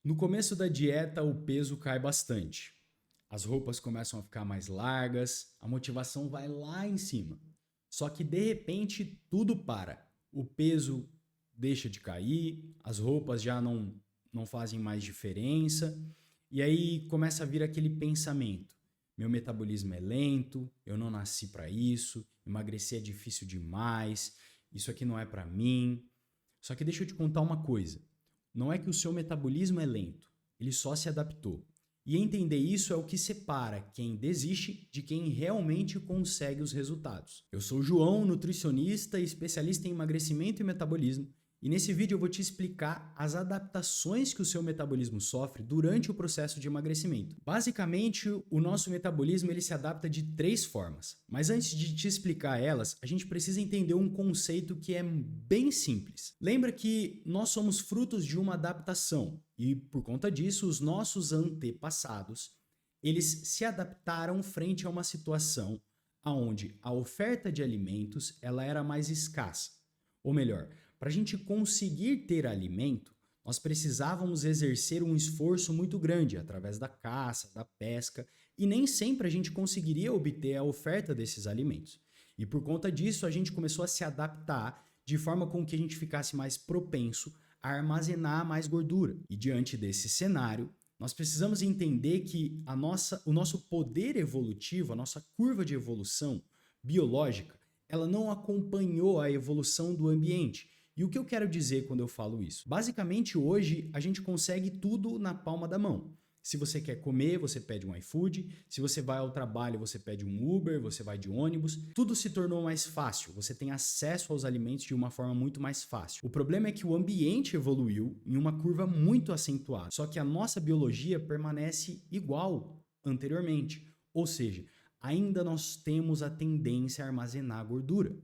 No começo da dieta, o peso cai bastante. As roupas começam a ficar mais largas, a motivação vai lá em cima. Só que de repente tudo para. O peso deixa de cair, as roupas já não fazem mais diferença, e aí começa a vir aquele pensamento: meu metabolismo é lento, eu não nasci para isso, emagrecer é difícil demais, isso aqui não é para mim. Só que deixa eu te contar uma coisa. Não é que o seu metabolismo é lento, ele só se adaptou. E entender isso é o que separa quem desiste de quem realmente consegue os resultados. Eu sou o João, nutricionista e especialista em emagrecimento e metabolismo, e nesse vídeo eu vou te explicar as adaptações que o seu metabolismo sofre durante o processo de emagrecimento. Basicamente, o nosso metabolismo ele se adapta de 3 formas, mas antes de te explicar elas, a gente precisa entender um conceito que é bem simples. Lembra que nós somos frutos de uma adaptação e, por conta disso, os nossos antepassados eles se adaptaram frente a uma situação onde a oferta de alimentos ela era mais escassa. Ou melhor, para a gente conseguir ter alimento, nós precisávamos exercer um esforço muito grande através da caça, da pesca, e nem sempre a gente conseguiria obter a oferta desses alimentos. E por conta disso, a gente começou a se adaptar de forma com que a gente ficasse mais propenso a armazenar mais gordura. E diante desse cenário, nós precisamos entender que o nosso poder evolutivo, a nossa curva de evolução biológica, ela não acompanhou a evolução do ambiente. E o que eu quero dizer quando eu falo isso? Basicamente, hoje a gente consegue tudo na palma da mão. Se você quer comer, você pede um iFood. Se você vai ao trabalho, você pede um Uber, você vai de ônibus. Tudo se tornou mais fácil. Você tem acesso aos alimentos de uma forma muito mais fácil. O problema é que o ambiente evoluiu em uma curva muito acentuada. Só que a nossa biologia permanece igual anteriormente. Ou seja, ainda nós temos a tendência a armazenar gordura.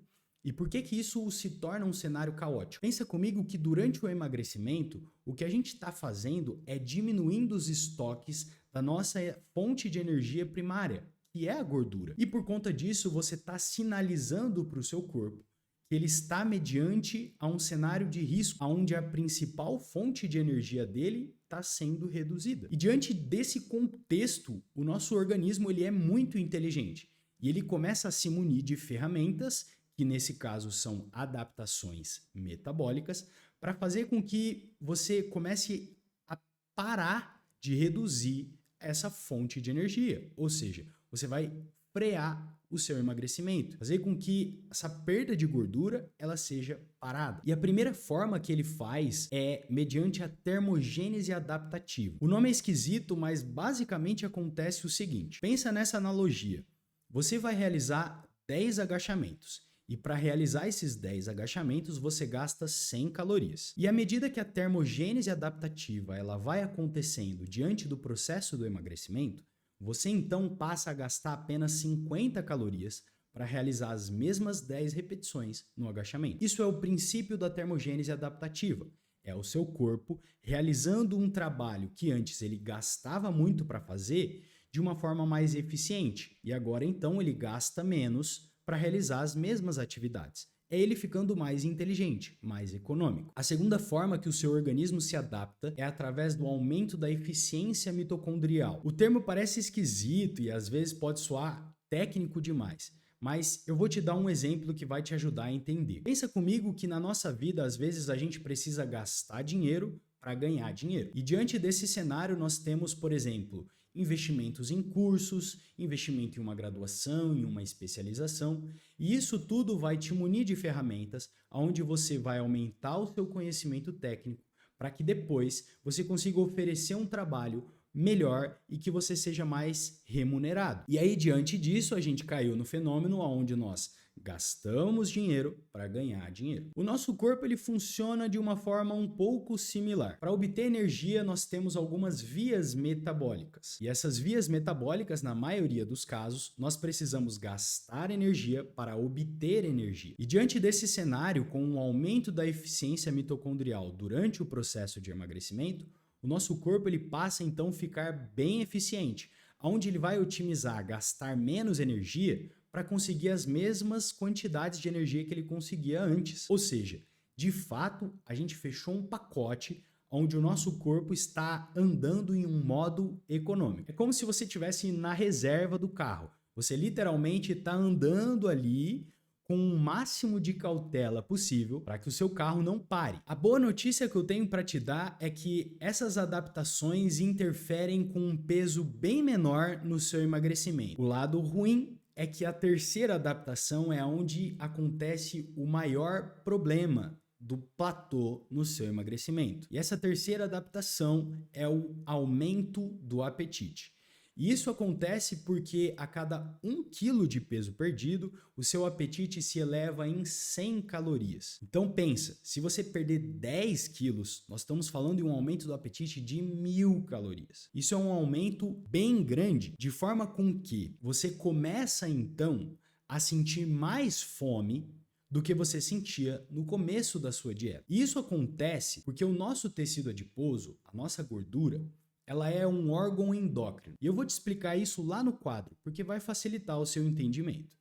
E por que isso se torna um cenário caótico? Pensa comigo que durante o emagrecimento, o que a gente está fazendo é diminuindo os estoques da nossa fonte de energia primária, que é a gordura. E por conta disso, você está sinalizando para o seu corpo que ele está mediante a um cenário de risco, onde a principal fonte de energia dele está sendo reduzida. E diante desse contexto, o nosso organismo ele é muito inteligente e ele começa a se munir de ferramentas que nesse caso são adaptações metabólicas, para fazer com que você comece a parar de reduzir essa fonte de energia. Ou seja, você vai frear o seu emagrecimento, fazer com que essa perda de gordura ela seja parada. E a primeira forma que ele faz é mediante a termogênese adaptativa. O nome é esquisito, mas basicamente acontece o seguinte: pensa nessa analogia. Você vai realizar 10 agachamentos. E para realizar esses 10 agachamentos, você gasta 100 calorias. E à medida que a termogênese adaptativa ela vai acontecendo diante do processo do emagrecimento, você então passa a gastar apenas 50 calorias para realizar as mesmas 10 repetições no agachamento. Isso é o princípio da termogênese adaptativa. É o seu corpo realizando um trabalho que antes ele gastava muito para fazer de uma forma mais eficiente. E agora então ele gasta menos para realizar as mesmas atividades. É ele ficando mais inteligente, mais econômico. A segunda forma que o seu organismo se adapta é através do aumento da eficiência mitocondrial. O termo parece esquisito e às vezes pode soar técnico demais, mas eu vou te dar um exemplo que vai te ajudar a entender. Pensa comigo que na nossa vida, às vezes, a gente precisa gastar dinheiro para ganhar dinheiro. E diante desse cenário, nós temos, por exemplo, investimentos em cursos, investimento em uma graduação, em uma especialização, e isso tudo vai te munir de ferramentas onde você vai aumentar o seu conhecimento técnico para que depois você consiga oferecer um trabalho melhor e que você seja mais remunerado. E aí, diante disso, a gente caiu no fenômeno onde nós gastamos dinheiro para ganhar dinheiro. O nosso corpo ele funciona de uma forma um pouco similar. Para obter energia, nós temos algumas vias metabólicas. E essas vias metabólicas, na maioria dos casos, nós precisamos gastar energia para obter energia. E diante desse cenário, com um aumento da eficiência mitocondrial durante o processo de emagrecimento, o nosso corpo ele passa então a ficar bem eficiente, onde ele vai otimizar, gastar menos energia para conseguir as mesmas quantidades de energia que ele conseguia antes. Ou seja, de fato, a gente fechou um pacote onde o nosso corpo está andando em um modo econômico. É como se você estivesse na reserva do carro. Você literalmente está andando ali com o máximo de cautela possível para que o seu carro não pare. A boa notícia que eu tenho para te dar é que essas adaptações interferem com um peso bem menor no seu emagrecimento. O lado ruim é que a terceira adaptação é onde acontece o maior problema do platô no seu emagrecimento. E essa terceira adaptação é o aumento do apetite. E isso acontece porque a cada 1 quilo de peso perdido, o seu apetite se eleva em 100 calorias. Então pensa, se você perder 10 quilos, nós estamos falando de um aumento do apetite de 1.000 calorias. Isso é um aumento bem grande, de forma com que você começa então a sentir mais fome do que você sentia no começo da sua dieta. E isso acontece porque o nosso tecido adiposo, a nossa gordura, ela é um órgão endócrino. E eu vou te explicar isso lá no quadro, porque vai facilitar o seu entendimento.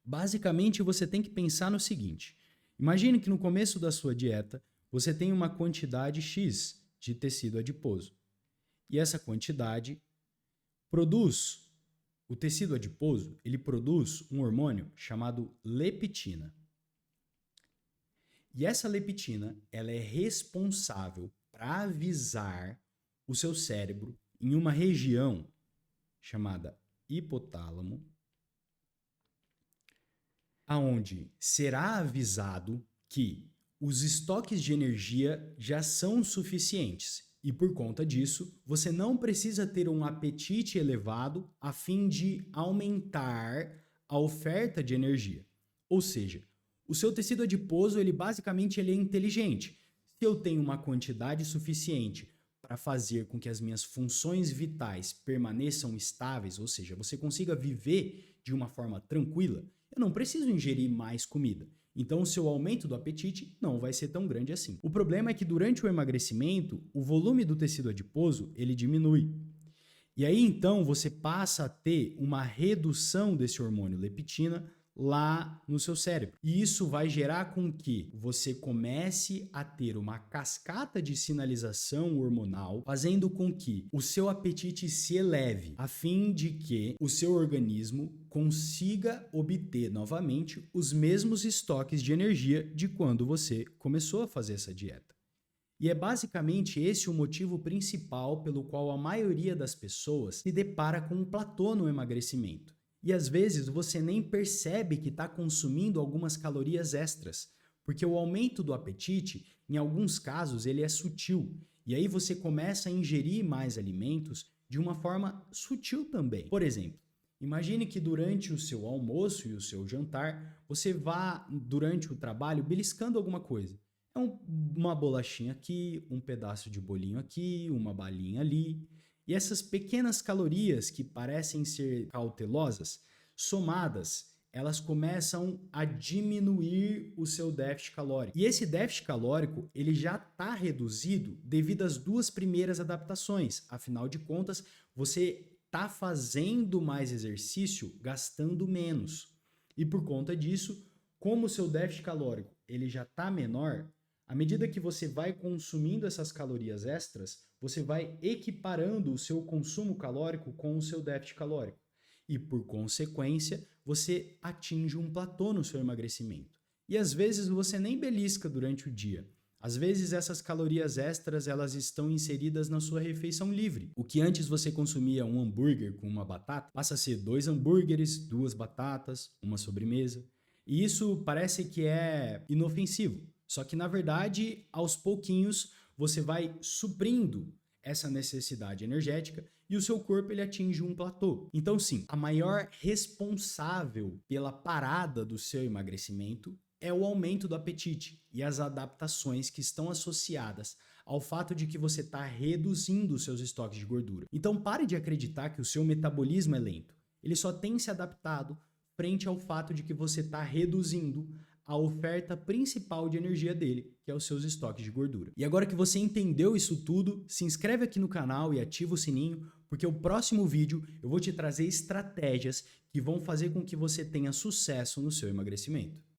Basicamente, você tem que pensar no seguinte: imagine que no começo da sua dieta, você tem uma quantidade X de tecido adiposo. E essa quantidade produz, o tecido adiposo, ele produz um hormônio chamado leptina. E essa leptina, ela é responsável para avisar o seu cérebro em uma região chamada hipotálamo, aonde será avisado que os estoques de energia já são suficientes e por conta disso, você não precisa ter um apetite elevado a fim de aumentar a oferta de energia. Ou seja, o seu tecido adiposo, ele basicamente é inteligente. Se eu tenho uma quantidade suficiente para fazer com que as minhas funções vitais permaneçam estáveis, ou seja, você consiga viver de uma forma tranquila, eu não preciso ingerir mais comida. Então, o seu aumento do apetite não vai ser tão grande assim. O problema é que durante o emagrecimento, o volume do tecido adiposo, ele diminui. E aí, então, você passa a ter uma redução desse hormônio leptina lá no seu cérebro. E isso vai gerar com que você comece a ter uma cascata de sinalização hormonal, fazendo com que o seu apetite se eleve, a fim de que o seu organismo consiga obter novamente os mesmos estoques de energia de quando você começou a fazer essa dieta. E é basicamente esse o motivo principal pelo qual a maioria das pessoas se depara com um platô no emagrecimento. E às vezes você nem percebe que está consumindo algumas calorias extras, porque o aumento do apetite, em alguns casos, ele é sutil. E aí você começa a ingerir mais alimentos de uma forma sutil também. Por exemplo, imagine que durante o seu almoço e o seu jantar, você vá, durante o trabalho, beliscando alguma coisa. É uma bolachinha aqui, um pedaço de bolinho aqui, uma balinha ali. E essas pequenas calorias que parecem ser cautelosas, somadas, elas começam a diminuir o seu déficit calórico. E esse déficit calórico, ele já está reduzido devido às duas primeiras adaptações. Afinal de contas, você está fazendo mais exercício gastando menos. E por conta disso, como o seu déficit calórico ele já está menor, à medida que você vai consumindo essas calorias extras, você vai equiparando o seu consumo calórico com o seu déficit calórico. E, por consequência, você atinge um platô no seu emagrecimento. E, às vezes, você nem belisca durante o dia. Às vezes, essas calorias extras elas estão inseridas na sua refeição livre. O que antes você consumia um hambúrguer com uma batata, passa a ser 2 hambúrgueres, 2 batatas, uma sobremesa. E isso parece que é inofensivo. Só que, na verdade, aos pouquinhos, você vai suprindo essa necessidade energética e o seu corpo ele atinge um platô. Então, sim, a maior responsável pela parada do seu emagrecimento é o aumento do apetite e as adaptações que estão associadas ao fato de que você está reduzindo os seus estoques de gordura. Então, pare de acreditar que o seu metabolismo é lento. Ele só tem se adaptado frente ao fato de que você está reduzindo a oferta principal de energia dele, que é os seus estoques de gordura. E agora que você entendeu isso tudo, se inscreve aqui no canal e ativa o sininho, porque o próximo vídeo eu vou te trazer estratégias que vão fazer com que você tenha sucesso no seu emagrecimento.